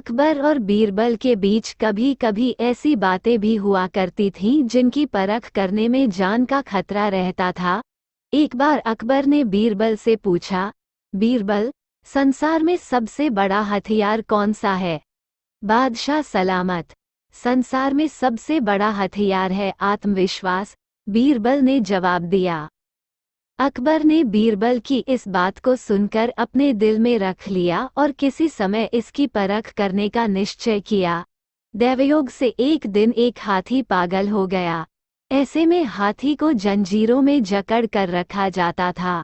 अकबर और बीरबल के बीच कभी कभी ऐसी बातें भी हुआ करती थीं जिनकी परख करने में जान का खतरा रहता था। एक बार अकबर ने बीरबल से पूछा, बीरबल, संसार में सबसे बड़ा हथियार कौन सा है? बादशाह सलामत, संसार में सबसे बड़ा हथियार है आत्मविश्वास, बीरबल ने जवाब दिया। अकबर ने बीरबल की इस बात को सुनकर अपने दिल में रख लिया और किसी समय इसकी परख करने का निश्चय किया। दैवयोग से एक दिन एक हाथी पागल हो गया। ऐसे में हाथी को जंजीरों में जकड़ कर रखा जाता था।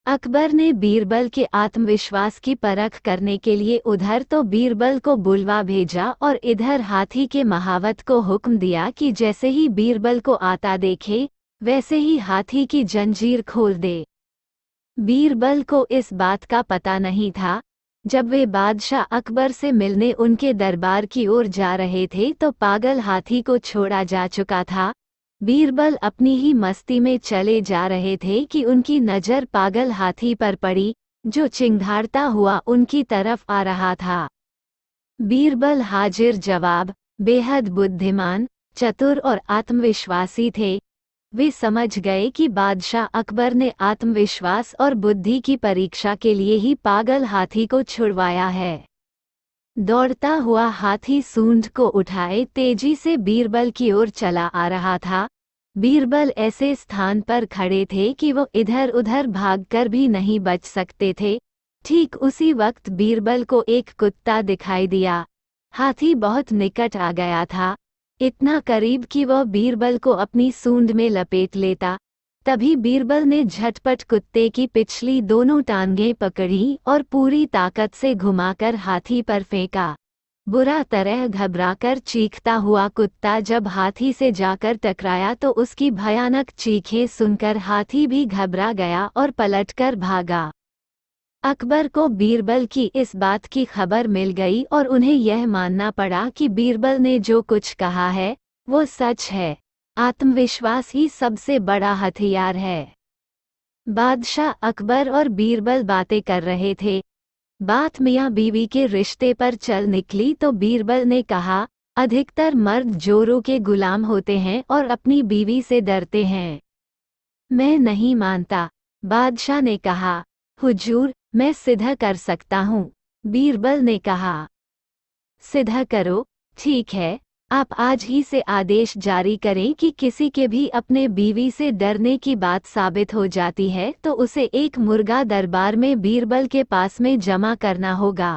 अकबर ने बीरबल के आत्मविश्वास की परख करने के लिए उधर तो बीरबल को बुलवा भेजा और इधर हाथी के महावत को हुक्म दिया कि जैसे ही बीरबल को आता देखे वैसे ही हाथी की जंजीर खोल दे। बीरबल को इस बात का पता नहीं था। जब वे बादशाह अकबर से मिलने उनके दरबार की ओर जा रहे थे तो पागल हाथी को छोड़ा जा चुका था। बीरबल अपनी ही मस्ती में चले जा रहे थे कि उनकी नज़र पागल हाथी पर पड़ी, जो चिंघाड़ता हुआ उनकी तरफ आ रहा था। बीरबल हाजिर जवाब, बेहद बुद्धिमान, चतुर और आत्मविश्वासी थे। वे समझ गए कि बादशाह अकबर ने आत्मविश्वास और बुद्धि की परीक्षा के लिए ही पागल हाथी को छुड़वाया है। दौड़ता हुआ हाथी सूंड को उठाए तेजी से बीरबल की ओर चला आ रहा था। बीरबल ऐसे स्थान पर खड़े थे कि वो इधर उधर भागकर भी नहीं बच सकते थे। ठीक उसी वक्त बीरबल को एक कुत्ता दिखाई दिया। हाथी बहुत निकट आ गया था, इतना करीब कि वह बीरबल को अपनी सूंड में लपेट लेता। तभी बीरबल ने झटपट कुत्ते की पिछली दोनों टांगें पकड़ी और पूरी ताकत से घुमाकर हाथी पर फेंका। बुरा तरह घबराकर चीखता हुआ कुत्ता जब हाथी से जाकर टकराया तो उसकी भयानक चीखें सुनकर हाथी भी घबरा गया और पलटकर भागा। अकबर को बीरबल की इस बात की खबर मिल गई और उन्हें यह मानना पड़ा कि बीरबल ने जो कुछ कहा है वो सच है। आत्मविश्वास ही सबसे बड़ा हथियार है। बादशाह अकबर और बीरबल बातें कर रहे थे। बात मियाँ बीवी के रिश्ते पर चल निकली तो बीरबल ने कहा, अधिकतर मर्द जोरों के गुलाम होते हैं और अपनी बीवी से डरते हैं। मैं नहीं मानता, बादशाह ने कहा। हुजूर, मैं सिद्ध कर सकता हूँ, बीरबल ने कहा। सिद्ध करो, ठीक है। आप आज ही से आदेश जारी करें कि किसी के भी अपने बीवी से डरने की बात साबित हो जाती है तो उसे एक मुर्गा दरबार में बीरबल के पास में जमा करना होगा।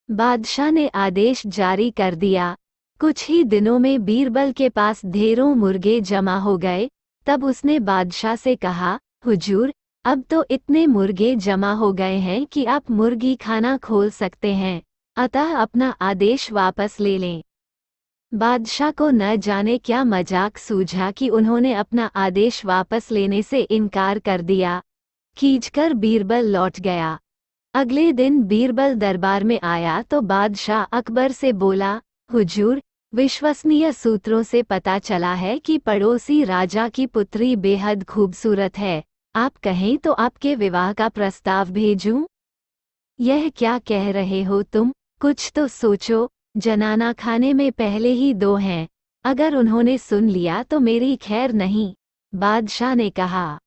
बादशाह ने आदेश जारी कर दिया। कुछ ही दिनों में बीरबल के पास ढेरों मुर्गे जमा हो गए। तब उसने बादशाह से कहा, हुजूर, अब तो इतने मुर्गे जमा हो गए हैं कि आप मुर्गी खाना खोल सकते हैं, अतः अपना आदेश वापस ले लें। बादशाह को न जाने क्या मजाक सूझा कि उन्होंने अपना आदेश वापस लेने से इनकार कर दिया। खींचकर बीरबल लौट गया। अगले दिन बीरबल दरबार में आया तो बादशाह अकबर से बोला, हुजूर, विश्वसनीय सूत्रों से पता चला है कि पड़ोसी राजा की पुत्री बेहद खूबसूरत है। आप कहें तो आपके विवाह का प्रस्ताव भेजूं? यह क्या कह रहे हो तुम? कुछ तो सोचो। जनाना खाने में पहले ही 2 हैं, अगर उन्होंने सुन लिया तो मेरी खैर नहीं, बादशाह ने कहा।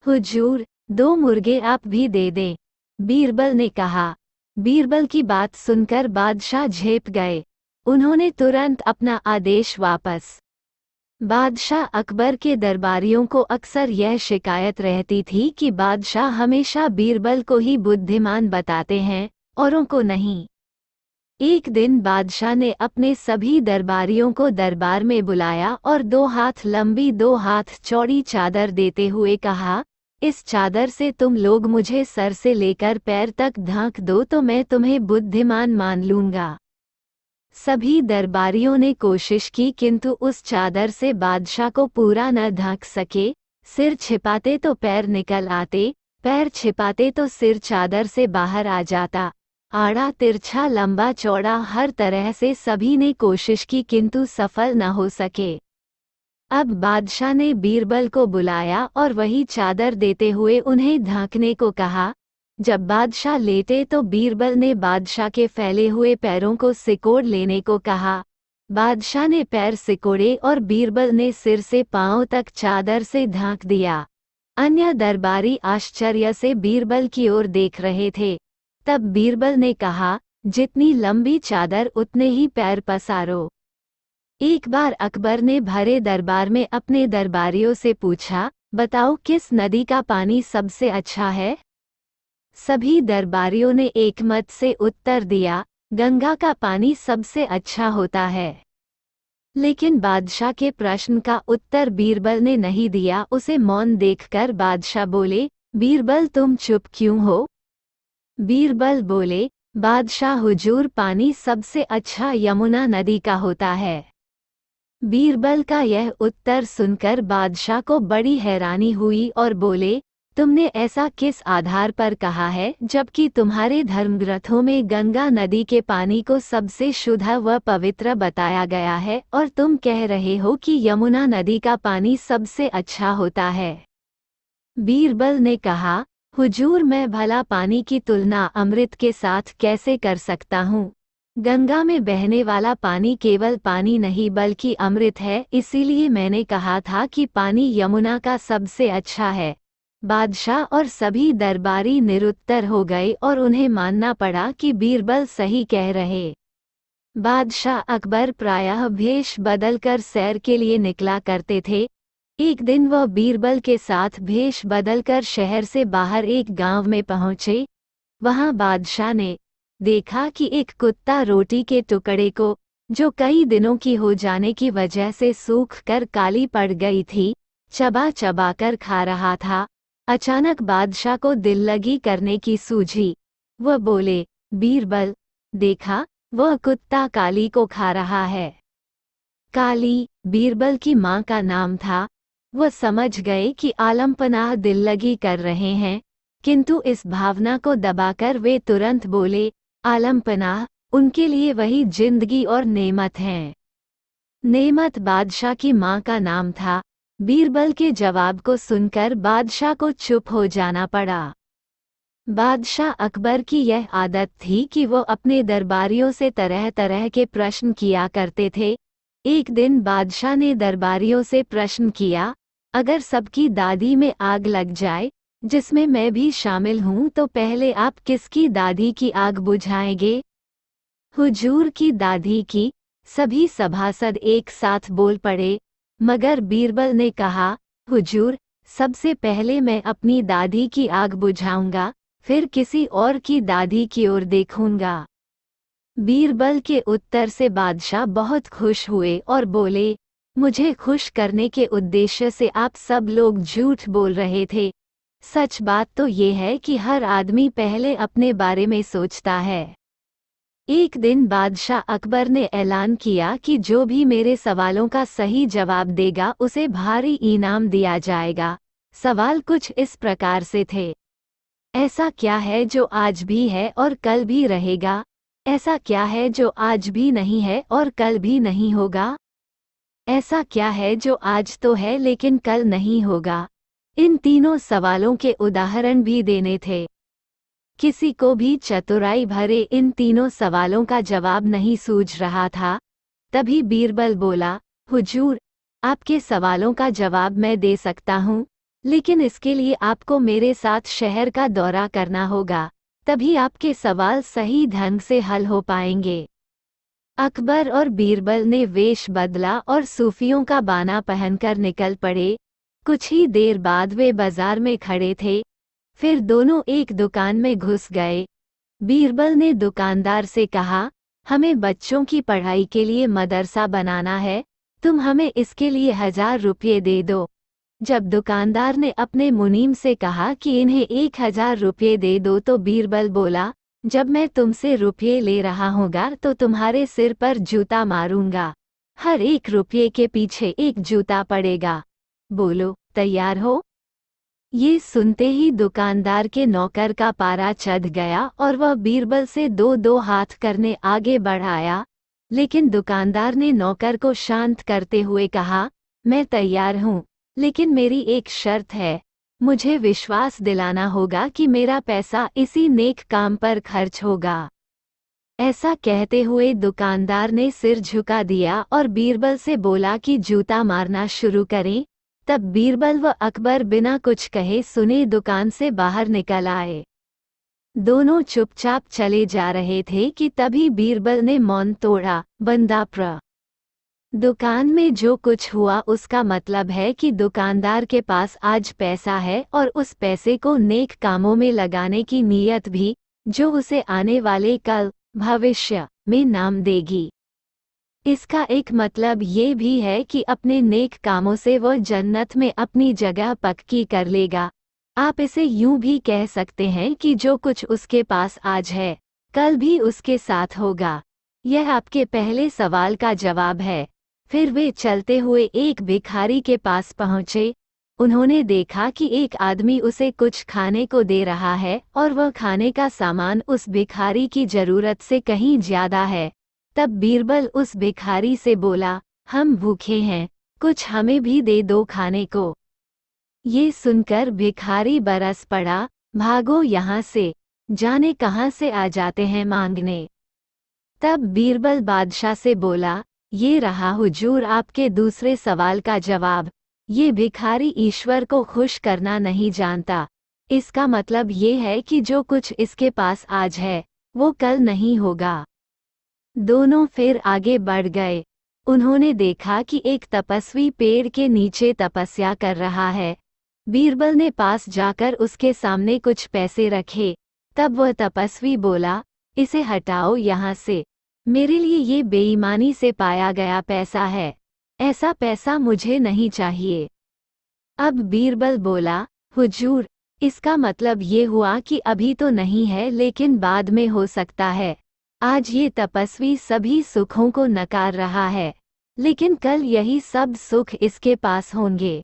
हुजूर, 2 मुर्गे आप भी दे दें, बीरबल ने कहा। बीरबल की बात सुनकर बादशाह झेप गए। उन्होंने तुरंत अपना आदेश वापस। बादशाह अकबर के दरबारियों को अक्सर यह शिकायत रहती थी कि बादशाह हमेशा बीरबल को ही बुद्धिमान बताते हैं, औरों को नहीं। एक दिन बादशाह ने अपने सभी दरबारियों को दरबार में बुलाया और 2 हाथ लंबी 2 हाथ चौड़ी चादर देते हुए कहा, इस चादर से तुम लोग मुझे सर से लेकर पैर तक ढांक दो तो मैं तुम्हें बुद्धिमान मान लूंगा। सभी दरबारियों ने कोशिश की किंतु उस चादर से बादशाह को पूरा न ढक सके। सिर छिपाते तो पैर निकल आते, पैर छिपाते तो सिर चादर से बाहर आ जाता। आड़ा तिरछा लंबा चौड़ा हर तरह से सभी ने कोशिश की किंतु सफल न हो सके। अब बादशाह ने बीरबल को बुलाया और वही चादर देते हुए उन्हें ढांकने को कहा। जब बादशाह लेटे तो बीरबल ने बादशाह के फैले हुए पैरों को सिकोड़ लेने को कहा। बादशाह ने पैर सिकोड़े और बीरबल ने सिर से पांव तक चादर से ढांक दिया। अन्य दरबारी आश्चर्य से बीरबल की ओर देख रहे थे। तब बीरबल ने कहा, जितनी लंबी चादर उतने ही पैर पसारो। एक बार अकबर ने भरे दरबार में अपने दरबारियों से पूछा, बताओ किस नदी का पानी सबसे अच्छा है? सभी दरबारियों ने एकमत से उत्तर दिया, गंगा का पानी सबसे अच्छा होता है। लेकिन बादशाह के प्रश्न का उत्तर बीरबल ने नहीं दिया। उसे मौन देखकर बादशाह बोले, बीरबल तुम चुप क्यों हो? बीरबल बोले, बादशाह हुजूर पानी सबसे अच्छा यमुना नदी का होता है। बीरबल का यह उत्तर सुनकर बादशाह को बड़ी हैरानी हुई और बोले, तुमने ऐसा किस आधार पर कहा है, जबकि तुम्हारे धर्मग्रंथों में गंगा नदी के पानी को सबसे शुद्ध व पवित्र बताया गया है और तुम कह रहे हो कि यमुना नदी का पानी सबसे अच्छा होता है। बीरबल ने कहा, हुजूर मैं भला पानी की तुलना अमृत के साथ कैसे कर सकता हूँ? गंगा में बहने वाला पानी केवल पानी नहीं बल्कि अमृत है, इसीलिए मैंने कहा था कि पानी यमुना का सबसे अच्छा है। बादशाह और सभी दरबारी निरुत्तर हो गए और उन्हें मानना पड़ा कि बीरबल सही कह रहे। बादशाह अकबर प्रायः भेष बदलकर सैर के लिए निकला करते थे। एक दिन वह बीरबल के साथ भेष बदलकर शहर से बाहर एक गांव में पहुंचे। वहां बादशाह ने देखा कि एक कुत्ता रोटी के टुकड़े को, जो कई दिनों की हो जाने की वजह से सूख कर काली पड़ गई थी, चबा चबा कर खा रहा था। अचानक बादशाह को दिल लगी करने की सूझी। वह बोले, बीरबल देखा, वह कुत्ता काली को खा रहा है। काली बीरबल की माँ का नाम था। वह समझ गए कि आलमपनाह दिल लगी कर रहे हैं, किंतु इस भावना को दबाकर वे तुरंत बोले, आलमपनाह उनके लिए वही जिंदगी और नेमत हैं। नेमत बादशाह की माँ का नाम था। बीरबल के जवाब को सुनकर बादशाह को चुप हो जाना पड़ा। बादशाह अकबर की यह आदत थी कि वो अपने दरबारियों से तरह तरह के प्रश्न किया करते थे। एक दिन बादशाह ने दरबारियों से प्रश्न किया, अगर सबकी दादी में आग लग जाए, जिसमें मैं भी शामिल हूँ, तो पहले आप किसकी दादी की आग बुझाएंगे? हुजूर की दादी की। सभी सभासद एक साथ बोल पड़े। मगर बीरबल ने कहा, हुजूर, सबसे पहले मैं अपनी दादी की आग बुझाऊंगा, फिर किसी और की दादी की ओर देखूंगा। बीरबल के उत्तर से बादशाह बहुत खुश हुए और बोले, मुझे खुश करने के उद्देश्य से आप सब लोग झूठ बोल रहे थे। सच बात तो ये है कि हर आदमी पहले अपने बारे में सोचता है। एक दिन बादशाह अकबर ने ऐलान किया कि जो भी मेरे सवालों का सही जवाब देगा उसे भारी इनाम दिया जाएगा। सवाल कुछ इस प्रकार से थे, ऐसा क्या है जो आज भी है और कल भी रहेगा? ऐसा क्या है जो आज भी नहीं है और कल भी नहीं होगा? ऐसा क्या है जो आज तो है लेकिन कल नहीं होगा? इन तीनों सवालों के उदाहरण भी देने थे। किसी को भी चतुराई भरे इन तीनों सवालों का जवाब नहीं सूझ रहा था। तभी बीरबल बोला, हुजूर, आपके सवालों का जवाब मैं दे सकता हूँ, लेकिन इसके लिए आपको मेरे साथ शहर का दौरा करना होगा, तभी आपके सवाल सही ढंग से हल हो पाएंगे। अकबर और बीरबल ने वेश बदला और सूफियों का बाना पहनकर निकल पड़े। कुछ ही देर बाद वे बाजार में खड़े थे। फिर दोनों एक दुकान में घुस गए। बीरबल ने दुकानदार से कहा, हमें बच्चों की पढ़ाई के लिए मदरसा बनाना है, तुम हमें इसके लिए 1000 रुपये दे दो। जब दुकानदार ने अपने मुनीम से कहा कि इन्हें 1000 रुपये दे दो, तो बीरबल बोला, जब मैं तुमसे रुपये ले रहा हूँगा तो तुम्हारे सिर पर जूता मारूंगा। हर 1 रुपये के पीछे 1 जूता पड़ेगा। बोलो, तैयार हो? ये सुनते ही दुकानदार के नौकर का पारा चढ़ गया और वह बीरबल से 2-2 हाथ करने आगे बढ़ आया। लेकिन दुकानदार ने नौकर को शांत करते हुए कहा, मैं तैयार हूँ, लेकिन मेरी एक शर्त है, मुझे विश्वास दिलाना होगा कि मेरा पैसा इसी नेक काम पर खर्च होगा। ऐसा कहते हुए दुकानदार ने सिर झुका दिया और बीरबल से बोला कि जूता मारना शुरू करें। तब बीरबल व अकबर बिना कुछ कहे सुने दुकान से बाहर निकल आए। दोनों चुपचाप चले जा रहे थे कि तभी बीरबल ने मौन तोड़ा। बंदा प्र दुकान में जो कुछ हुआ उसका मतलब है कि दुकानदार के पास आज पैसा है और उस पैसे को नेक कामों में लगाने की नीयत भी, जो उसे आने वाले कल भविष्य में नाम देगी। इसका एक मतलब ये भी है कि अपने नेक कामों से वह जन्नत में अपनी जगह पक्की कर लेगा। आप इसे यूं भी कह सकते हैं कि जो कुछ उसके पास आज है, कल भी उसके साथ होगा। यह आपके पहले सवाल का जवाब है। फिर वे चलते हुए एक भिखारी के पास पहुंचे। उन्होंने देखा कि एक आदमी उसे कुछ खाने को दे रहा है और वह खाने का सामान उस भिखारी की जरूरत से कहीं ज्यादा है। तब बीरबल उस भिखारी से बोला, हम भूखे हैं, कुछ हमें भी दे दो खाने को। ये सुनकर भिखारी बरस पड़ा, भागो यहाँ से, जाने कहाँ से आ जाते हैं मांगने। तब बीरबल बादशाह से बोला, ये रहा हुजूर आपके दूसरे सवाल का जवाब। ये भिखारी ईश्वर को खुश करना नहीं जानता। इसका मतलब ये है कि जो कुछ इसके पास आज है, वो कल नहीं होगा। दोनों फिर आगे बढ़ गए। उन्होंने देखा कि एक तपस्वी पेड़ के नीचे तपस्या कर रहा है। बीरबल ने पास जाकर उसके सामने कुछ पैसे रखे। तब वह तपस्वी बोला, इसे हटाओ यहाँ से, मेरे लिए ये बेईमानी से पाया गया पैसा है, ऐसा पैसा मुझे नहीं चाहिए। अब बीरबल बोला, हुजूर, इसका मतलब ये हुआ कि अभी तो नहीं है लेकिन बाद में हो सकता है। आज ये तपस्वी सभी सुखों को नकार रहा है, लेकिन कल यही सब सुख इसके पास होंगे।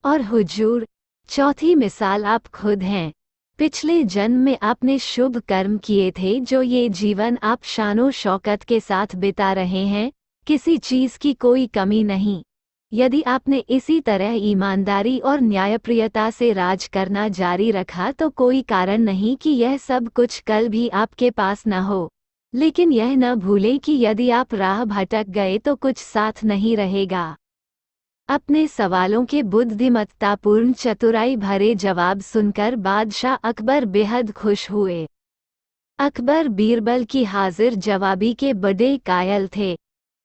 और हुजूर, चौथी मिसाल आप खुद हैं। पिछले जन्म में आपने शुभ कर्म किए थे जो ये जीवन आप शानो शौकत के साथ बिता रहे हैं, किसी चीज की कोई कमी नहीं। यदि आपने इसी तरह ईमानदारी और न्यायप्रियता से राज करना जारी रखा तो कोई कारण नहीं कि यह सब कुछ कल भी आपके पास न हो। लेकिन यह न भूलें कि यदि आप राह भटक गए तो कुछ साथ नहीं रहेगा। अपने सवालों के बुद्धिमत्तापूर्ण चतुराई भरे जवाब सुनकर बादशाह अकबर बेहद खुश हुए। अकबर बीरबल की हाजिर जवाबी के बड़े कायल थे।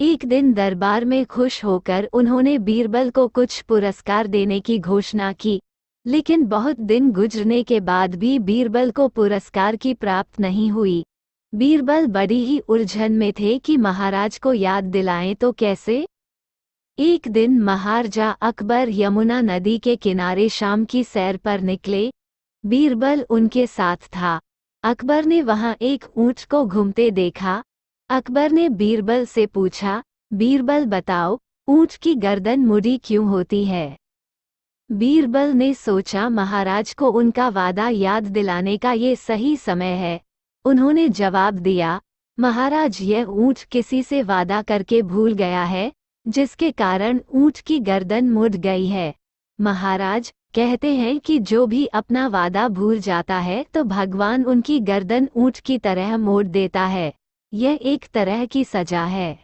एक दिन दरबार में खुश होकर उन्होंने बीरबल को कुछ पुरस्कार देने की घोषणा की, लेकिन बहुत दिन गुजरने के बाद भी बीरबल को पुरस्कार की प्राप्त नहीं हुई। बीरबल बड़ी ही उलझन में थे कि महाराज को याद दिलाएं तो कैसे। एक दिन महाराजा अकबर यमुना नदी के किनारे शाम की सैर पर निकले। बीरबल उनके साथ था। अकबर ने वहां एक ऊंट को घूमते देखा। अकबर ने बीरबल से पूछा, बीरबल बताओ, ऊंट की गर्दन मुड़ी क्यों होती है। बीरबल ने सोचा महाराज को उनका वादा याद दिलाने का ये सही समय है। उन्होंने जवाब दिया, महाराज, यह ऊंट किसी से वादा करके भूल गया है, जिसके कारण ऊंट की गर्दन मुड़ गई है। महाराज, कहते हैं कि जो भी अपना वादा भूल जाता है तो भगवान उनकी गर्दन ऊंट की तरह मोड़ देता है। यह एक तरह की सजा है।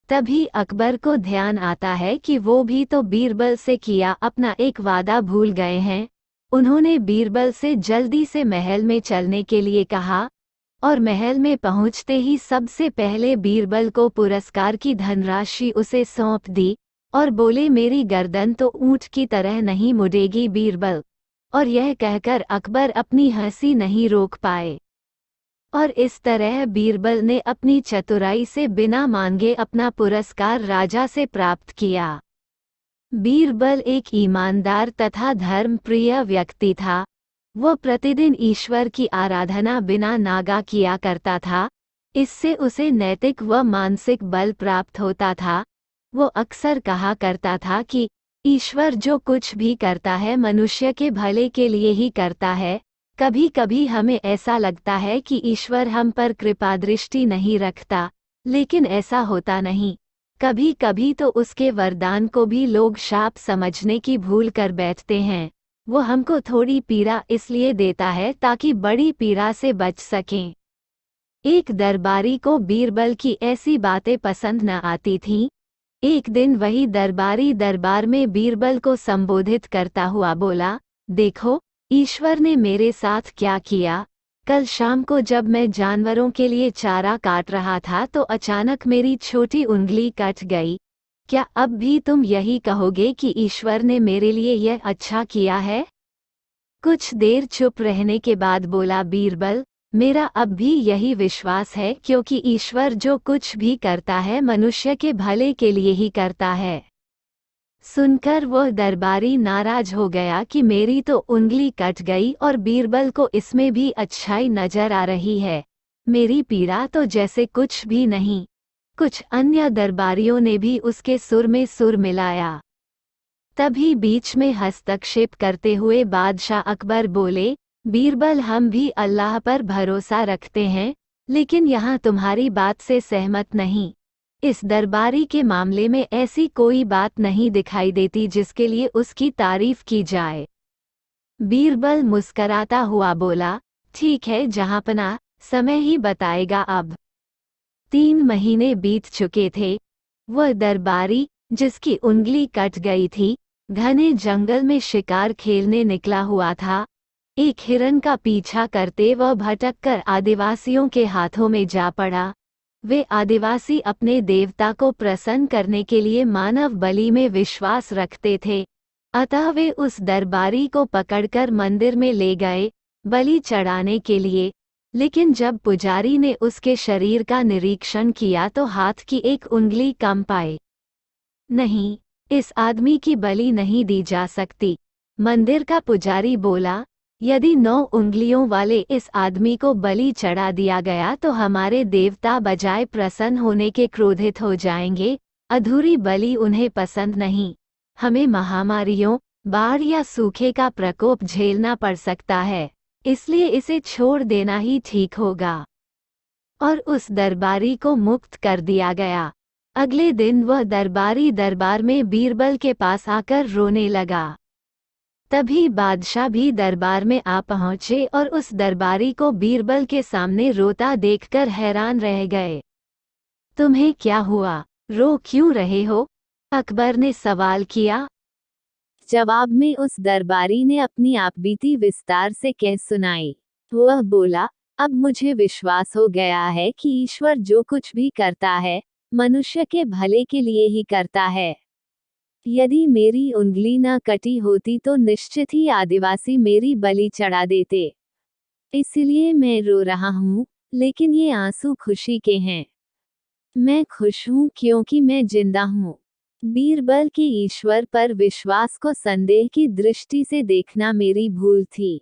तभी अकबर को ध्यान आता है कि वो भी तो बीरबल से किया अपना एक वादा भूल गए हैं। उन्होंने बीरबल से जल्दी से महल में चलने के लिए कहा और महल में पहुंचते ही सबसे पहले बीरबल को पुरस्कार की धनराशि उसे सौंप दी और बोले, मेरी गर्दन तो ऊंट की तरह नहीं मुड़ेगी बीरबल। और यह कहकर अकबर अपनी हंसी नहीं रोक पाए। और इस तरह बीरबल ने अपनी चतुराई से बिना मांगे अपना पुरस्कार राजा से प्राप्त किया। बीरबल एक ईमानदार तथा धर्मप्रिय व्यक्ति था। वह प्रतिदिन ईश्वर की आराधना बिना नागा किया करता था। इससे उसे नैतिक व मानसिक बल प्राप्त होता था। वो अक्सर कहा करता था कि ईश्वर जो कुछ भी करता है मनुष्य के भले के लिए ही करता है। कभी कभी हमें ऐसा लगता है कि ईश्वर हम पर कृपा दृष्टि नहीं रखता, लेकिन ऐसा होता नहीं। कभी कभी तो उसके वरदान को भी लोग शाप समझने की भूल कर बैठते हैं। वो हमको थोड़ी पीड़ा इसलिए देता है ताकि बड़ी पीड़ा से बच सकें। एक दरबारी को बीरबल की ऐसी बातें पसंद न आती थीं। एक दिन वही दरबारी दरबार में बीरबल को संबोधित करता हुआ बोला, देखो, ईश्वर ने मेरे साथ क्या किया। कल शाम को जब मैं जानवरों के लिए चारा काट रहा था तो अचानक मेरी छोटी उंगली कट गई। क्या अब भी तुम यही कहोगे कि ईश्वर ने मेरे लिए यह अच्छा किया है? कुछ देर चुप रहने के बाद बोला बीरबल, मेरा अब भी यही विश्वास है, क्योंकि ईश्वर जो कुछ भी करता है मनुष्य के भले के लिए ही करता है। सुनकर वह दरबारी नाराज हो गया कि मेरी तो उंगली कट गई और बीरबल को इसमें भी अच्छाई नजर आ रही है, मेरी पीड़ा तो जैसे कुछ भी नहीं। कुछ अन्य दरबारियों ने भी उसके सुर में सुर मिलाया। तभी बीच में हस्तक्षेप करते हुए बादशाह अकबर बोले, बीरबल, हम भी अल्लाह पर भरोसा रखते हैं, लेकिन यहाँ तुम्हारी बात से सहमत नहीं। इस दरबारी के मामले में ऐसी कोई बात नहीं दिखाई देती जिसके लिए उसकी तारीफ की जाए। बीरबल मुस्कराता हुआ बोला, ठीक है जहाँपनाह, समय ही बताएगा अब। 3 महीने बीत चुके थे। वह दरबारी, जिसकी उंगली कट गई थी, घने जंगल में शिकार खेलने निकला हुआ था। एक हिरन का पीछा करते वह भटककर आदिवासियों के हाथों में जा पड़ा। वे आदिवासी अपने देवता को प्रसन्न करने के लिए मानव बलि में विश्वास रखते थे, अतः वे उस दरबारी को पकड़कर मंदिर में ले गए बलि चढ़ाने के लिए। लेकिन जब पुजारी ने उसके शरीर का निरीक्षण किया तो हाथ की एक उंगली कम पाई। नहीं, इस आदमी की बलि नहीं दी जा सकती। मंदिर का पुजारी बोला, यदि 9 उंगलियों वाले इस आदमी को बलि चढ़ा दिया गया तो हमारे देवता बजाय प्रसन्न होने के क्रोधित हो जाएंगे। अधूरी बलि उन्हें पसंद नहीं। हमें महामारियों, बाढ़ या सूखे का प्रकोप झेलना पड़ सकता है, इसलिए इसे छोड़ देना ही ठीक होगा। और उस दरबारी को मुक्त कर दिया गया। अगले दिन वह दरबारी दरबार में बीरबल के पास आकर रोने लगा। तभी बादशाह भी दरबार में आ पहुंचे और उस दरबारी को बीरबल के सामने रोता देखकर हैरान रह गए। तुम्हें क्या हुआ, रो क्यों रहे हो? अकबर ने सवाल किया। जवाब में उस दरबारी ने अपनी आपबीती विस्तार से कह सुनाई। वह बोला, अब मुझे विश्वास हो गया है कि ईश्वर जो कुछ भी करता है मनुष्य के भले के लिए ही करता है। यदि मेरी उंगली न कटी होती तो निश्चित ही आदिवासी मेरी बलि चढ़ा देते। इसलिए मैं रो रहा हूँ, लेकिन ये आंसू खुशी के हैं। मैं खुश हूँ क्योंकि मैं जिंदा हूँ। बीरबल की ईश्वर पर विश्वास को संदेह की दृष्टि से देखना मेरी भूल थी।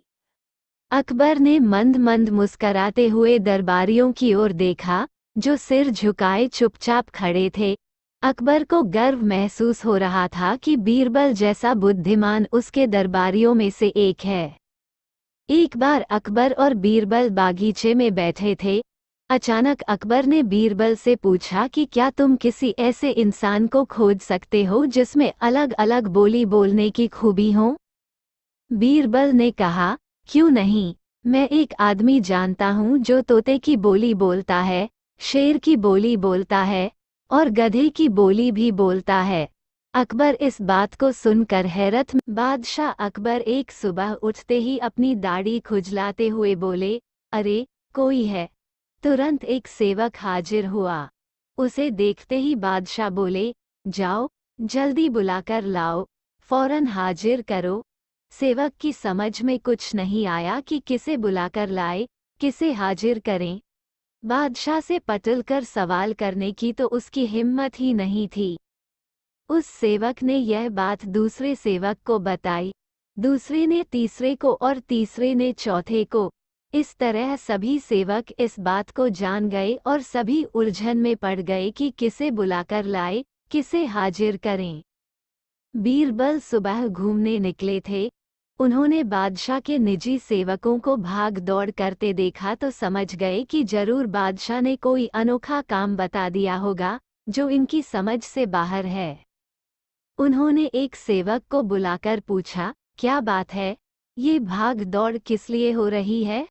अकबर ने मंद मंद मुस्कराते हुए दरबारियों की ओर देखा, जो सिर झुकाए चुपचाप खड़े थे। अकबर को गर्व महसूस हो रहा था कि बीरबल जैसा बुद्धिमान उसके दरबारियों में से एक है। एक बार अकबर और बीरबल बागीचे में बैठे थे। अचानक अकबर ने बीरबल से पूछा कि क्या तुम किसी ऐसे इंसान को खोज सकते हो जिसमें अलग अलग बोली बोलने की खूबी हो? बीरबल ने कहा, क्यों नहीं, मैं एक आदमी जानता हूँ जो तोते की बोली बोलता है, शेर की बोली बोलता है और गधे की बोली भी बोलता है। अकबर इस बात को सुनकर हैरत में। बादशाह अकबर एक सुबह उठते ही अपनी दाढ़ी खुजलाते हुए बोले, अरे, कोई है। तुरंत एक सेवक हाजिर हुआ। उसे देखते ही बादशाह बोले, जाओ, जल्दी बुलाकर लाओ, फौरन हाजिर करो। सेवक की समझ में कुछ नहीं आया कि किसे बुलाकर लाए, किसे हाजिर करें। बादशाह से पटलकर सवाल करने की तो उसकी हिम्मत ही नहीं थी। उस सेवक ने यह बात दूसरे सेवक को बताई, दूसरे ने तीसरे को और तीसरे ने चौथे को। इस तरह सभी सेवक इस बात को जान गए और सभी उलझन में पड़ गए कि किसे बुलाकर लाए, किसे हाजिर करें। बीरबल सुबह घूमने निकले थे। उन्होंने बादशाह के निजी सेवकों को भाग दौड़ करते देखा तो समझ गए कि जरूर बादशाह ने कोई अनोखा काम बता दिया होगा जो इनकी समझ से बाहर है। उन्होंने एक सेवक को बुलाकर पूछा, क्या बात है, ये भाग दौड़ किस लिए हो रही है?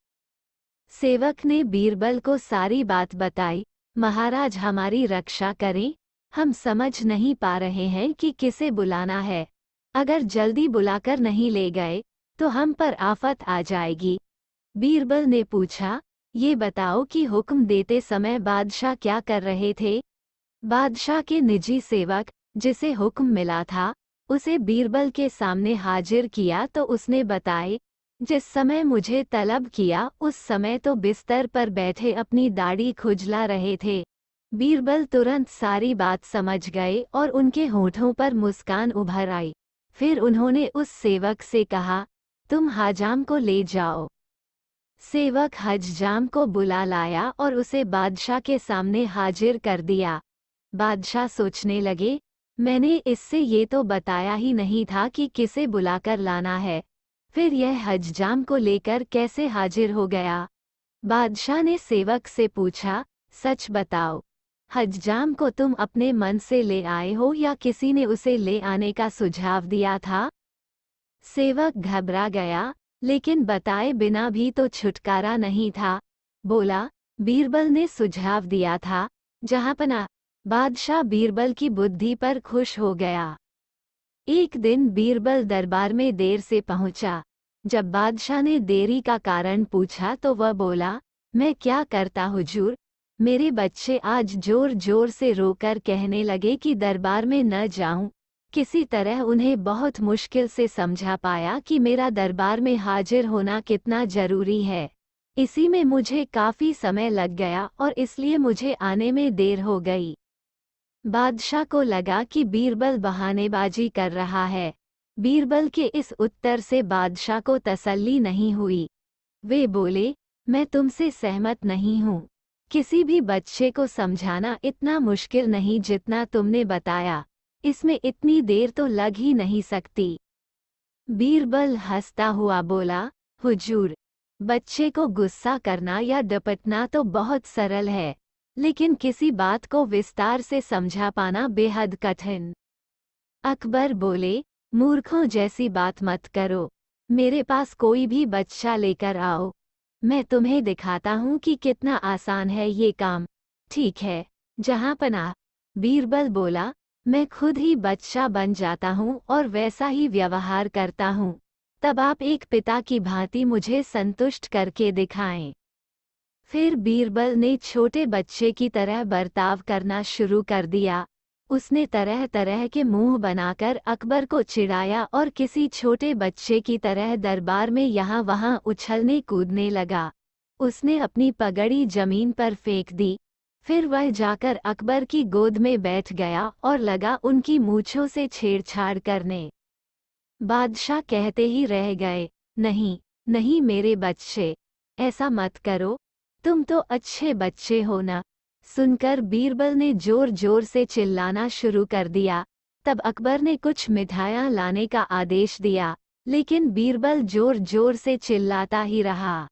सेवक ने बीरबल को सारी बात बताई। महाराज हमारी रक्षा करें, हम समझ नहीं पा रहे हैं कि किसे बुलाना है। अगर जल्दी बुलाकर नहीं ले गए तो हम पर आफत आ जाएगी। बीरबल ने पूछा, ये बताओ कि हुक्म देते समय बादशाह क्या कर रहे थे? बादशाह के निजी सेवक, जिसे हुक्म मिला था, उसे बीरबल के सामने हाजिर किया तो उसने बताए, जिस समय मुझे तलब किया उस समय तो बिस्तर पर बैठे अपनी दाढ़ी खुजला रहे थे। बीरबल तुरंत सारी बात समझ गए और उनके होठों पर मुस्कान उभर आई। फिर उन्होंने उस सेवक से कहा, तुम हजाम को ले जाओ। सेवक हजाम को बुला लाया और उसे बादशाह के सामने हाजिर कर दिया। बादशाह सोचने लगे, मैंने इससे ये तो बताया ही नहीं था कि किसे बुलाकर लाना है, फिर यह हज्जाम को लेकर कैसे हाजिर हो गया? बादशाह ने सेवक से पूछा, सच बताओ, हज्जाम को तुम अपने मन से ले आए हो या किसी ने उसे ले आने का सुझाव दिया था? सेवक घबरा गया, लेकिन बताए बिना भी तो छुटकारा नहीं था। बोला, बीरबल ने सुझाव दिया था। जहाँपना। बादशाह बीरबल की बुद्धि पर खुश हो गया। एक दिन बीरबल दरबार में देर से पहुंचा। जब बादशाह ने देरी का कारण पूछा तो वह बोला, मैं क्या करता हुजूर, मेरे बच्चे आज जोर जोर से रोकर कहने लगे कि दरबार में न जाऊं। किसी तरह उन्हें बहुत मुश्किल से समझा पाया कि मेरा दरबार में हाजिर होना कितना जरूरी है। इसी में मुझे काफी समय लग गया और इसलिए मुझे आने में देर हो गई। बादशाह को लगा कि बीरबल बहानेबाजी कर रहा है। बीरबल के इस उत्तर से बादशाह को तसल्ली नहीं हुई। वे बोले, मैं तुमसे सहमत नहीं हूँ। किसी भी बच्चे को समझाना इतना मुश्किल नहीं जितना तुमने बताया। इसमें इतनी देर तो लग ही नहीं सकती। बीरबल हंसता हुआ बोला, हुजूर, बच्चे को गुस्सा करना या डपटना तो बहुत सरल है, लेकिन किसी बात को विस्तार से समझा पाना बेहद कठिन। अकबर बोले, मूर्खों जैसी बात मत करो। मेरे पास कोई भी बच्चा लेकर आओ, मैं तुम्हें दिखाता हूँ कि कितना आसान है ये काम। ठीक है, जहाँपनाह। बीरबल बोला, मैं खुद ही बच्चा बन जाता हूँ और वैसा ही व्यवहार करता हूँ। तब आप एक पिता की भांति मुझे संतुष्ट करके दिखाएं। फिर बीरबल ने छोटे बच्चे की तरह बर्ताव करना शुरू कर दिया। उसने तरह तरह के मुंह बनाकर अकबर को चिढ़ाया और किसी छोटे बच्चे की तरह दरबार में यहाँ वहाँ उछलने कूदने लगा। उसने अपनी पगड़ी जमीन पर फेंक दी। फिर वह जाकर अकबर की गोद में बैठ गया और लगा उनकी मूंछों से छेड़छाड़ करने। बादशाह कहते ही रह गए, नहीं, नहीं मेरे बच्चे, ऐसा मत करो, तुम तो अच्छे बच्चे हो ना। सुनकर बीरबल ने जोर जोर से चिल्लाना शुरू कर दिया। तब अकबर ने कुछ मिठाइयाँ लाने का आदेश दिया, लेकिन बीरबल जोर जोर से चिल्लाता ही रहा।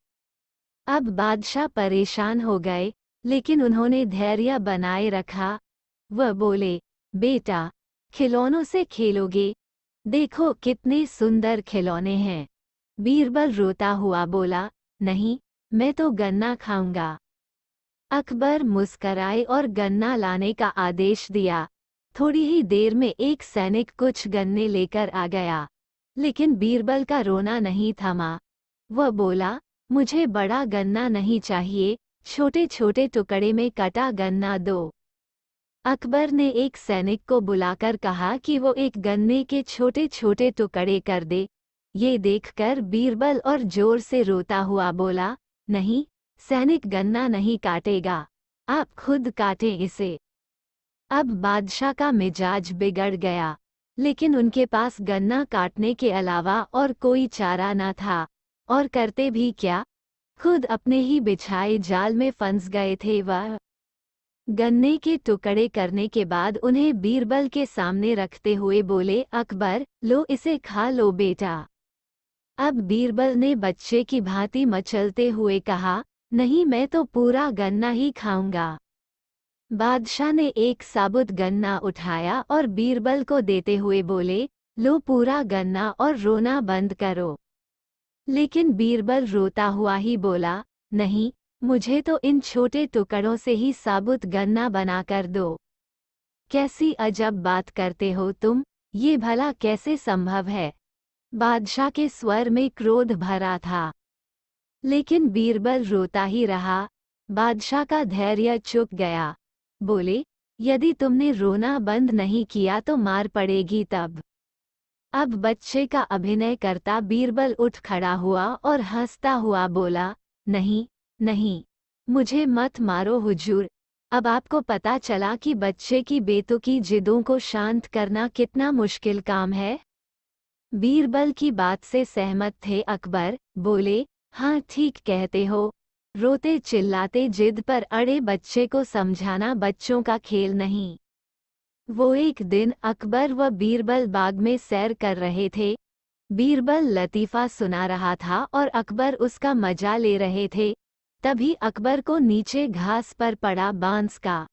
अब बादशाह परेशान हो गए, लेकिन उन्होंने धैर्य बनाए रखा। वह बोले, बेटा, खिलौनों से खेलोगे? देखो कितने सुंदर खिलौने हैं। बीरबल रोता हुआ बोला, नहीं, मैं तो गन्ना खाऊंगा। अकबर मुस्कराए और गन्ना लाने का आदेश दिया। थोड़ी ही देर में एक सैनिक कुछ गन्ने लेकर आ गया, लेकिन बीरबल का रोना नहीं थमा। वह बोला, मुझे बड़ा गन्ना नहीं चाहिए, छोटे छोटे टुकड़े में कटा गन्ना दो। अकबर ने एक सैनिक को बुलाकर कहा कि वो एक गन्ने के छोटे छोटे टुकड़े कर दे। ये देखकर बीरबल और जोर से रोता हुआ बोला, नहीं, सैनिक गन्ना नहीं काटेगा, आप खुद काटें इसे। अब बादशाह का मिजाज बिगड़ गया, लेकिन उनके पास गन्ना काटने के अलावा और कोई चारा न था, और करते भी क्या, खुद अपने ही बिछाए जाल में फंस गए थे। वह गन्ने के टुकड़े करने के बाद उन्हें बीरबल के सामने रखते हुए बोले, अकबर, लो इसे खा लो बेटा। अब बीरबल ने बच्चे की भांति मचलते हुए कहा, नहीं, मैं तो पूरा गन्ना ही खाऊंगा। बादशाह ने एक साबुत गन्ना उठाया और बीरबल को देते हुए बोले, लो पूरा गन्ना और रोना बंद करो। लेकिन बीरबल रोता हुआ ही बोला, नहीं, मुझे तो इन छोटे टुकड़ों से ही साबुत गन्ना बनाकर दो। कैसी अजब बात करते हो तुम, ये भला कैसे संभव है? बादशाह के स्वर में क्रोध भरा था। लेकिन बीरबल रोता ही रहा। बादशाह का धैर्य चुक गया। बोले, यदि तुमने रोना बंद नहीं किया तो मार पड़ेगी तब। अब बच्चे का अभिनय करता बीरबल उठ खड़ा हुआ और हंसता हुआ बोला, नहीं, नहीं, मुझे मत मारो हुजूर। अब आपको पता चला कि बच्चे की बेतुकी जिदों को शांत करना कितना मुश्किल काम है। बीरबल की बात से सहमत थे अकबर। बोले, हाँ ठीक कहते हो। रोते चिल्लाते जिद पर अड़े बच्चे को समझाना बच्चों का खेल नहीं। वो एक दिन अकबर व बीरबल बाग में सैर कर रहे थे। बीरबल लतीफ़ा सुना रहा था और अकबर उसका मजा ले रहे थे। तभी अकबर को नीचे घास पर पड़ा बांस का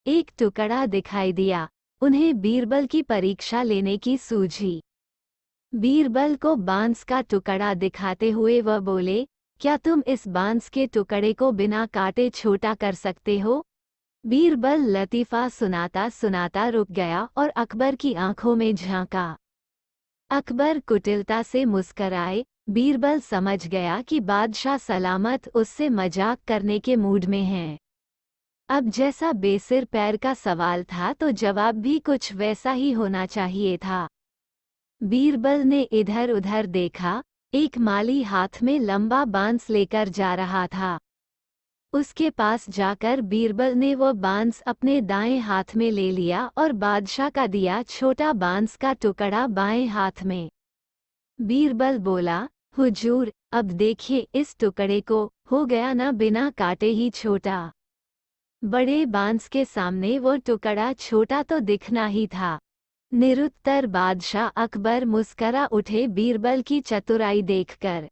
एक टुकड़ा दिखाई दिया। उन्हें बीरबल की परीक्षा लेने की सूझी। बीरबल को बांस का टुकड़ा दिखाते हुए वह बोले, क्या तुम इस बांस के टुकड़े को बिना काटे छोटा कर सकते हो? बीरबल लतीफ़ा सुनाता सुनाता रुक गया और अकबर की आंखों में झांका। अकबर कुटिलता से मुस्कराए। बीरबल समझ गया कि बादशाह सलामत उससे मजाक करने के मूड में हैं। अब जैसा बेसिर पैर का सवाल था तो जवाब भी कुछ वैसा ही होना चाहिए था। बीरबल ने इधर उधर देखा। एक माली हाथ में लंबा बांस लेकर जा रहा था। उसके पास जाकर बीरबल ने वो बांस अपने दाएं हाथ में ले लिया और बादशाह का दिया छोटा बांस का टुकड़ा बाएं हाथ में। बीरबल बोला, हुजूर, अब देखिए इस टुकड़े को, हो गया ना बिना काटे ही छोटा। बड़े बांस के सामने वो टुकड़ा छोटा तो दिखना ही था। निरुत्तर बादशाह अकबर मुस्करा उठे बीरबल की चतुराई देखकर।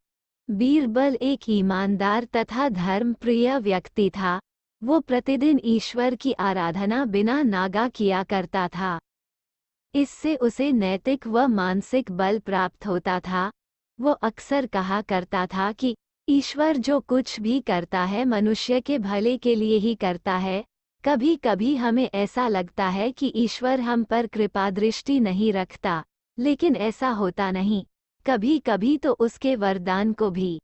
बीरबल एक ईमानदार तथा धर्मप्रिय व्यक्ति था। वो प्रतिदिन ईश्वर की आराधना बिना नागा किया करता था। इससे उसे नैतिक व मानसिक बल प्राप्त होता था। वो अक्सर कहा करता था कि ईश्वर जो कुछ भी करता है मनुष्य के भले के लिए ही करता है। कभी कभी हमें ऐसा लगता है कि ईश्वर हम पर कृपा दृष्टि नहीं रखता, लेकिन ऐसा होता नहीं। कभी कभी तो उसके वरदान को भी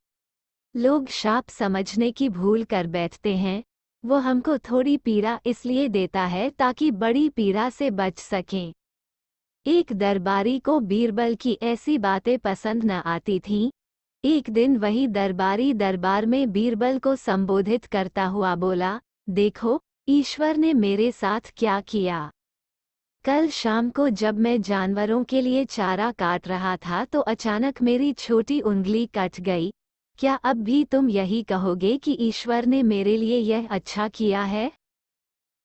लोग शाप समझने की भूल कर बैठते हैं। वो हमको थोड़ी पीड़ा इसलिए देता है ताकि बड़ी पीड़ा से बच सकें। एक दरबारी को बीरबल की ऐसी बातें पसंद न आती थीं। एक दिन वही दरबारी दरबार में बीरबल को संबोधित करता हुआ बोला, देखो, ईश्वर ने मेरे साथ क्या किया। कल शाम को जब मैं जानवरों के लिए चारा काट रहा था तो अचानक मेरी छोटी उंगली कट गई। क्या अब भी तुम यही कहोगे कि ईश्वर ने मेरे लिए यह अच्छा किया है?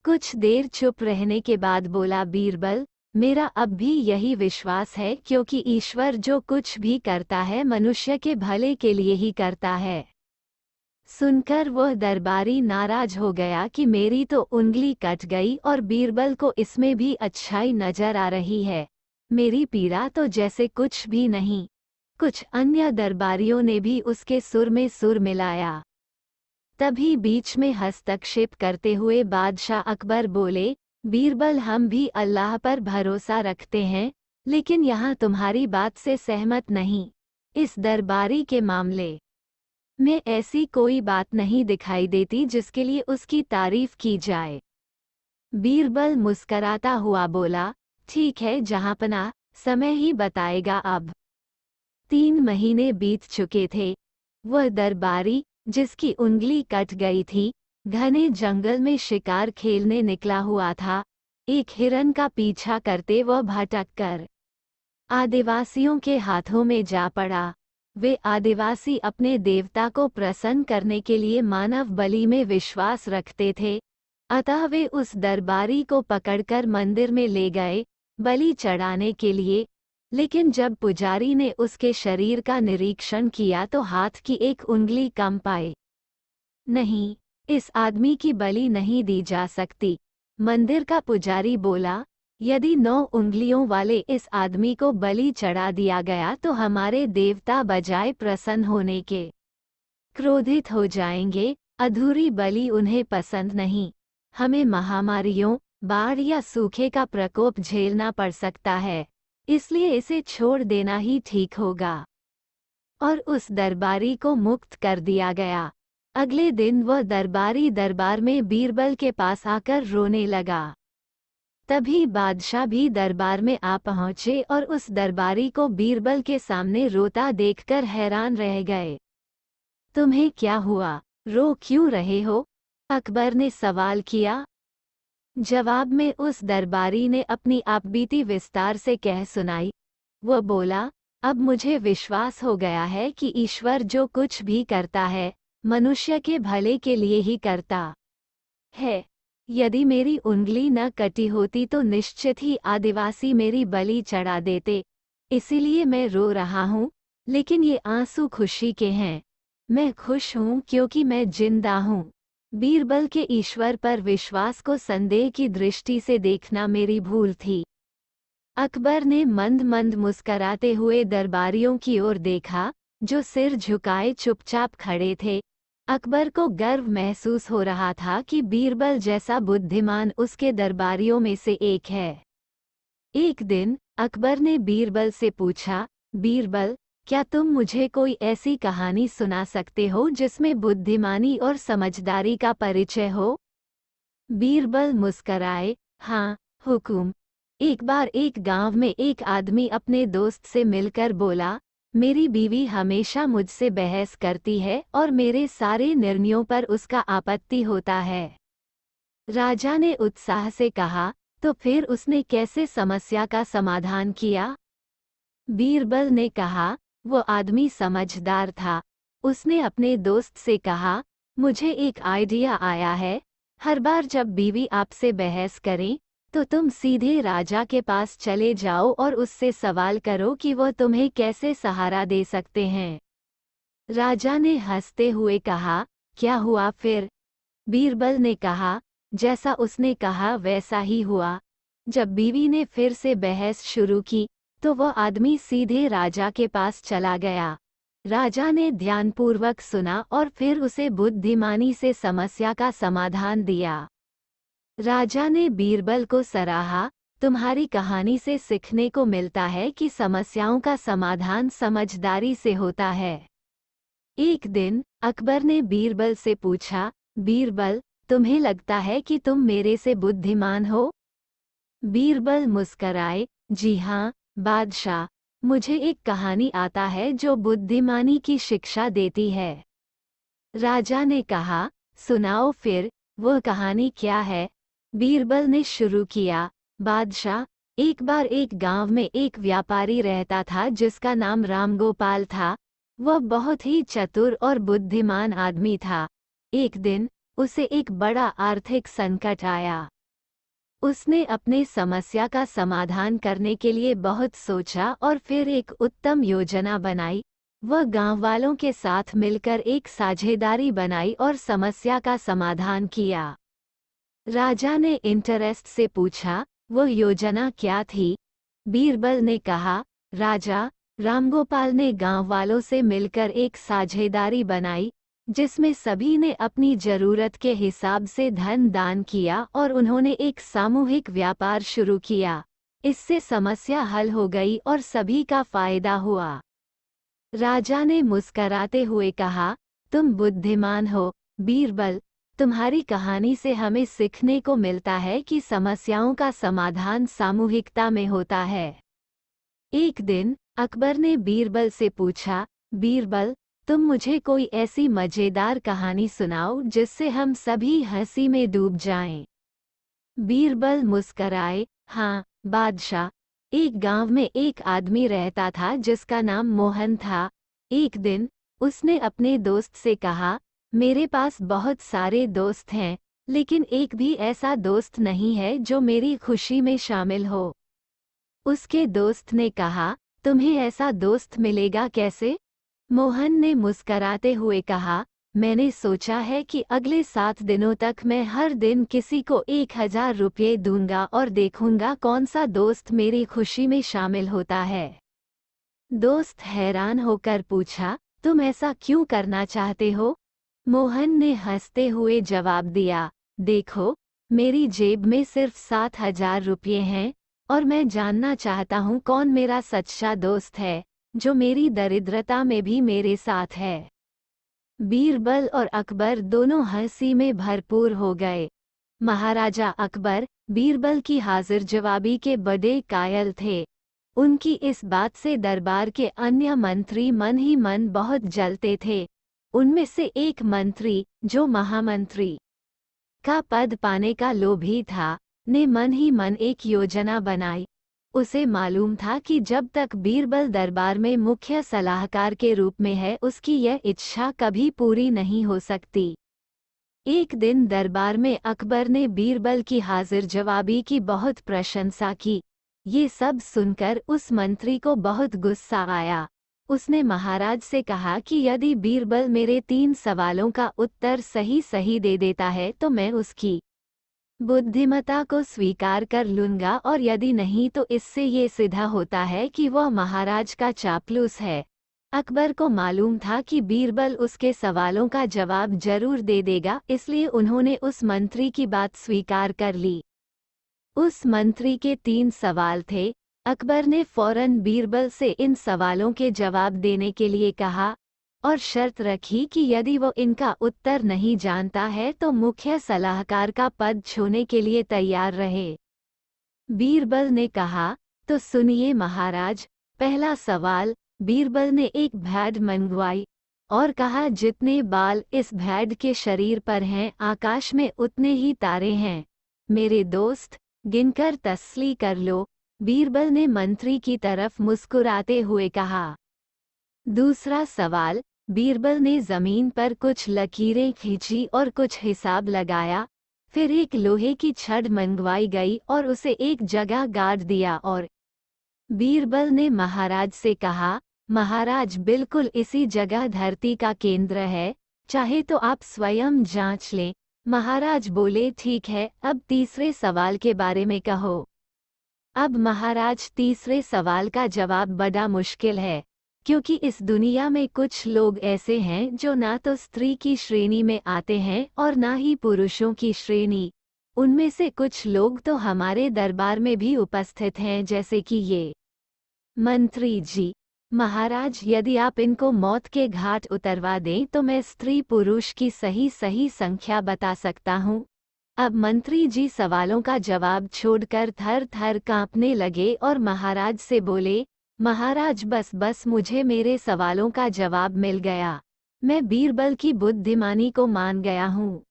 कुछ देर चुप रहने के बाद बोला बीरबल, मेरा अब भी यही विश्वास है क्योंकि ईश्वर जो कुछ भी करता है मनुष्य के भले के लिए ही करता है। सुनकर वह दरबारी नाराज हो गया कि मेरी तो उंगली कट गई और बीरबल को इसमें भी अच्छाई नजर आ रही है। मेरी पीड़ा तो जैसे कुछ भी नहीं। कुछ अन्य दरबारियों ने भी उसके सुर में सुर मिलाया। तभी बीच में हस्तक्षेप करते हुए बादशाह अकबर बोले, बीरबल, हम भी अल्लाह पर भरोसा रखते हैं, लेकिन यहाँ तुम्हारी बात से सहमत नहीं। इस दरबारी के मामले में ऐसी कोई बात नहीं दिखाई देती जिसके लिए उसकी तारीफ की जाए। बीरबल मुस्कराता हुआ बोला, ठीक है जहाँपनाह, समय ही बताएगा अब। 3 महीने बीत चुके थे। वह दरबारी, जिसकी उंगली कट गई थी, घने जंगल में शिकार खेलने निकला हुआ था। एक हिरन का पीछा करते वह भटक कर आदिवासियों के हाथों में जा पड़ा। वे आदिवासी अपने देवता को प्रसन्न करने के लिए मानव बलि में विश्वास रखते थे। अतः वे उस दरबारी को पकड़कर मंदिर में ले गए बलि चढ़ाने के लिए। लेकिन जब पुजारी ने उसके शरीर का निरीक्षण किया तो हाथ की एक उंगली कम पाई। नहीं, इस आदमी की बलि नहीं दी जा सकती। मंदिर का पुजारी बोला, यदि 9 उंगलियों वाले इस आदमी को बलि चढ़ा दिया गया तो हमारे देवता बजाय प्रसन्न होने के क्रोधित हो जाएंगे। अधूरी बलि उन्हें पसंद नहीं। हमें महामारियों, बाढ़ या सूखे का प्रकोप झेलना पड़ सकता है, इसलिए इसे छोड़ देना ही ठीक होगा। और उस दरबारी को मुक्त कर दिया गया। अगले दिन वह दरबारी दरबार में बीरबल के पास आकर रोने लगा। तभी बादशाह भी दरबार में आ पहुंचे और उस दरबारी को बीरबल के सामने रोता देखकर हैरान रह गए। तुम्हें क्या हुआ, रो क्यों रहे हो? अकबर ने सवाल किया। जवाब में उस दरबारी ने अपनी आपबीती विस्तार से कह सुनाई। वह बोला, अब मुझे विश्वास हो गया है कि ईश्वर जो कुछ भी करता है मनुष्य के भले के लिए ही करता है। यदि मेरी उंगली न कटी होती तो निश्चित ही आदिवासी मेरी बलि चढ़ा देते। इसीलिए मैं रो रहा हूँ, लेकिन ये आंसू खुशी के हैं। मैं खुश हूँ क्योंकि मैं जिंदा हूँ। बीरबल के ईश्वर पर विश्वास को संदेह की दृष्टि से देखना मेरी भूल थी। अकबर ने मंद मंद मुस्कराते हुए दरबारियों की ओर देखा, जो सिर झुकाए चुपचाप खड़े थे। अकबर को गर्व महसूस हो रहा था कि बीरबल जैसा बुद्धिमान उसके दरबारियों में से एक है। एक दिन अकबर ने बीरबल से पूछा, बीरबल, क्या तुम मुझे कोई ऐसी कहानी सुना सकते हो जिसमें बुद्धिमानी और समझदारी का परिचय हो? बीरबल मुस्कराए, हाँ हुकुम। एक बार एक गांव में एक आदमी अपने दोस्त से मिलकर बोला, मेरी बीवी हमेशा मुझसे बहस करती है और मेरे सारे निर्णयों पर उसका आपत्ति होता है। राजा ने उत्साह से कहा, तो फिर उसने कैसे समस्या का समाधान किया? बीरबल ने कहा, वो आदमी समझदार था। उसने अपने दोस्त से कहा, मुझे एक आइडिया आया है। हर बार जब बीवी आपसे बहस करे तो तुम सीधे राजा के पास चले जाओ और उससे सवाल करो कि वो तुम्हें कैसे सहारा दे सकते हैं। राजा ने हंसते हुए कहा, क्या हुआ फिर? बीरबल ने कहा, जैसा उसने कहा वैसा ही हुआ। जब बीवी ने फिर से बहस शुरू की तो वह आदमी सीधे राजा के पास चला गया। राजा ने ध्यानपूर्वक सुना और फिर उसे बुद्धिमानी से समस्या का समाधान दिया। राजा ने बीरबल को सराहा, तुम्हारी कहानी से सीखने को मिलता है कि समस्याओं का समाधान समझदारी से होता है। एक दिन अकबर ने बीरबल से पूछा, बीरबल, तुम्हें लगता है कि तुम मेरे से बुद्धिमान हो? बीरबल मुस्कराए, जी हाँ बादशाह, मुझे एक कहानी आता है जो बुद्धिमानी की शिक्षा देती है। राजा ने कहा, सुनाओ फिर, वह कहानी क्या है? बीरबल ने शुरू किया, बादशाह, एक बार एक गांव में एक व्यापारी रहता था जिसका नाम रामगोपाल था। वह बहुत ही चतुर और बुद्धिमान आदमी था। एक दिन उसे एक बड़ा आर्थिक संकट आया। उसने अपने समस्या का समाधान करने के लिए बहुत सोचा और फिर एक उत्तम योजना बनाई। वह गांव वालों के साथ मिलकर एक साझेदारी बनाई और समस्या का समाधान किया। राजा ने इंटरेस्ट से पूछा, वह योजना क्या थी? बीरबल ने कहा, राजा, रामगोपाल ने गांव वालों से मिलकर एक साझेदारी बनाई जिसमें सभी ने अपनी जरूरत के हिसाब से धन दान किया और उन्होंने एक सामूहिक व्यापार शुरू किया। इससे समस्या हल हो गई और सभी का फायदा हुआ। राजा ने मुस्कराते हुए कहा, तुम बुद्धिमान हो बीरबल। तुम्हारी कहानी से हमें सीखने को मिलता है कि समस्याओं का समाधान सामूहिकता में होता है। एक दिन अकबर ने बीरबल से पूछा, बीरबल, तुम मुझे कोई ऐसी मजेदार कहानी सुनाओ जिससे हम सभी हंसी में डूब जाएं। बीरबल मुस्कराए, हाँ बादशाह, एक गांव में एक आदमी रहता था जिसका नाम मोहन था। एक दिन उसने अपने दोस्त से कहा, मेरे पास बहुत सारे दोस्त हैं, लेकिन एक भी ऐसा दोस्त नहीं है जो मेरी खुशी में शामिल हो। उसके दोस्त ने कहा, तुम्हें ऐसा दोस्त मिलेगा कैसे? मोहन ने मुस्कराते हुए कहा, मैंने सोचा है कि अगले 7 दिनों तक मैं हर दिन किसी को 1000 रुपये दूंगा और देखूंगा कौन सा दोस्त मेरी खुशी में शामिल होता है। दोस्त हैरान होकर पूछा, तुम ऐसा क्यों करना चाहते हो? मोहन ने हंसते हुए जवाब दिया, देखो, मेरी जेब में सिर्फ 7000 रुपये हैं और मैं जानना चाहता हूँ कौन मेरा सच्चा दोस्त है, जो मेरी दरिद्रता में भी मेरे साथ है। बीरबल और अकबर दोनों हंसी में भरपूर हो गए। महाराजा अकबर बीरबल की हाजिर जवाबी के बड़े कायल थे। उनकी इस बात से दरबार के अन्य मंत्री मन ही मन बहुत जलते थे। उनमें से एक मंत्री, जो महामंत्री का पद पाने का लोभी था, ने मन ही मन एक योजना बनाई। उसे मालूम था कि जब तक बीरबल दरबार में मुख्य सलाहकार के रूप में है, उसकी यह इच्छा कभी पूरी नहीं हो सकती। एक दिन दरबार में अकबर ने बीरबल की हाजिर जवाबी की बहुत प्रशंसा की। ये सब सुनकर उस मंत्री को बहुत गुस्सा आया। उसने महाराज से कहा कि यदि बीरबल मेरे 3 सवालों का उत्तर सही सही दे देता है तो मैं उसकी बुद्धिमत्ता को स्वीकार कर लूंगा, और यदि नहीं तो इससे ये सिद्ध होता है कि वह महाराज का चापलूस है। अकबर को मालूम था कि बीरबल उसके सवालों का जवाब जरूर दे देगा, इसलिए उन्होंने उस मंत्री की बात स्वीकार कर ली। उस मंत्री के 3 सवाल थे। अकबर ने फौरन बीरबल से इन सवालों के जवाब देने के लिए कहा और शर्त रखी कि यदि वो इनका उत्तर नहीं जानता है तो मुख्य सलाहकार का पद छोड़ने के लिए तैयार रहे। बीरबल ने कहा, तो सुनिए महाराज। पहला सवाल। बीरबल ने एक भेड़ मंगवाई और कहा, जितने बाल इस भेड़ के शरीर पर हैं, आकाश में उतने ही तारे हैं। मेरे दोस्त, गिनकर तसल्ली कर लो। बीरबल ने मंत्री की तरफ मुस्कुराते हुए कहा। दूसरा सवाल। बीरबल ने जमीन पर कुछ लकीरें खींची और कुछ हिसाब लगाया। फिर एक लोहे की छड़ मंगवाई गई और उसे एक जगह गाड़ दिया और बीरबल ने महाराज से कहा, महाराज, बिल्कुल इसी जगह धरती का केंद्र है, चाहे तो आप स्वयं जांच लें। महाराज बोले, ठीक है, अब तीसरे सवाल के बारे में कहो। अब महाराज, तीसरे सवाल का जवाब बड़ा मुश्किल है, क्योंकि इस दुनिया में कुछ लोग ऐसे हैं जो ना तो स्त्री की श्रेणी में आते हैं और ना ही पुरुषों की श्रेणी। उनमें से कुछ लोग तो हमारे दरबार में भी उपस्थित हैं, जैसे कि ये मंत्री जी। महाराज, यदि आप इनको मौत के घाट उतरवा दें तो मैं स्त्री पुरुष की सही सही संख्या बता सकता हूँ। अब मंत्री जी सवालों का जवाब छोड़कर थर थर कांपने लगे और महाराज से बोले, महाराज, बस बस, मुझे मेरे सवालों का जवाब मिल गया। मैं बीरबल की बुद्धिमानी को मान गया हूँ।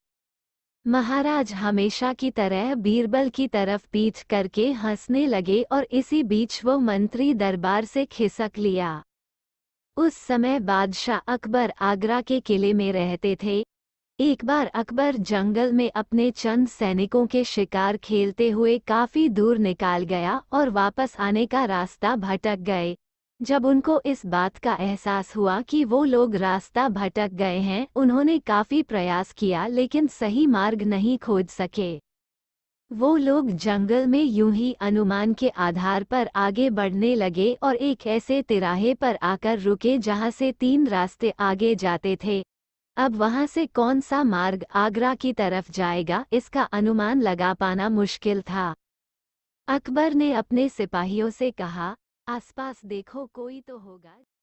महाराज हमेशा की तरह बीरबल की तरफ पीठ करके हंसने लगे और इसी बीच वो मंत्री दरबार से खिसक लिया। उस समय बादशाह अकबर आगरा के किले में रहते थे। एक बार अकबर जंगल में अपने चंद सैनिकों के शिकार खेलते हुए काफी दूर निकाल गया और वापस आने का रास्ता भटक गए। जब उनको इस बात का एहसास हुआ कि वो लोग रास्ता भटक गए हैं, उन्होंने काफी प्रयास किया लेकिन सही मार्ग नहीं खोज सके। वो लोग जंगल में यूं ही अनुमान के आधार पर आगे बढ़ने लगे और एक ऐसे तिराहे पर आकर रुके जहां से 3 रास्ते आगे जाते थे। अब वहां से कौन सा मार्ग आगरा की तरफ जाएगा, इसका अनुमान लगा पाना मुश्किल था। अकबर ने अपने सिपाहियों से कहा, आसपास देखो, कोई तो होगा।